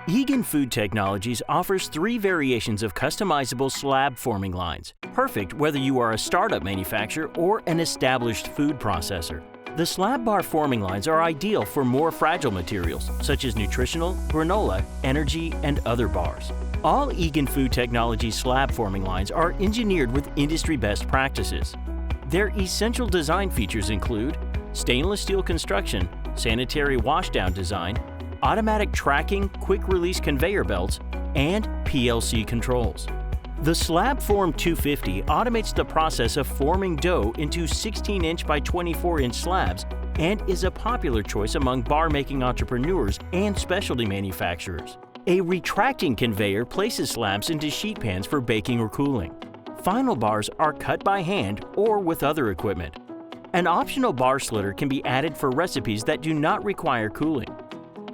Egan Food Technologies offers 3 variations of customizable slab forming lines, perfect whether you are a startup manufacturer or an established food processor. The slab-bar forming lines are ideal for more fragile materials, such as nutritional, granola, energy, and other bars. All Egan Food Technologies slab forming lines are engineered with industry best practices. Their essential design features include stainless steel construction, sanitary washdown design, automatic tracking, quick-release conveyor belts, and PLC controls. The SlabForm 250 automates the process of forming dough into 16-inch by 24-inch slabs and is a popular choice among bar-making entrepreneurs and specialty manufacturers. A retracting conveyor places slabs into sheet pans for baking or cooling. Final bars are cut by hand or with other equipment. An optional bar slitter can be added for recipes that do not require cooling.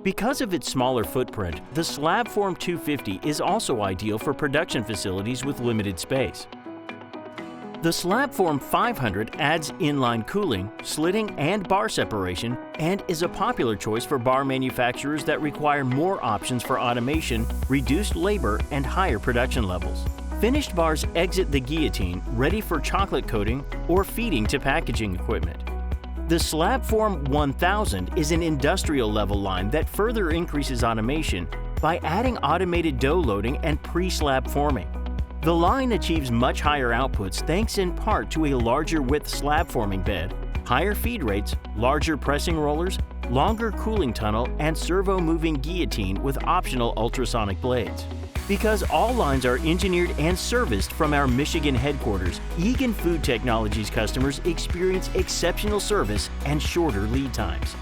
Because of its smaller footprint, the SlabForm 250 is also ideal for production facilities with limited space. The SlabForm 500 adds inline cooling, slitting, and bar separation, and is a popular choice for bar manufacturers that require more options for automation, reduced labor, and higher production levels. Finished bars exit the guillotine ready for chocolate coating or feeding to packaging equipment. The SlabForm 1000 is an industrial-level line that further increases automation by adding automated dough loading and pre-slab forming. The line achieves much higher outputs thanks in part to a larger width slab forming bed, higher feed rates, larger pressing rollers, longer cooling tunnel, and servo-moving guillotine with optional ultrasonic blades. Because all lines are engineered and serviced from our Michigan headquarters, Egan Food Technologies customers experience exceptional service and shorter lead times.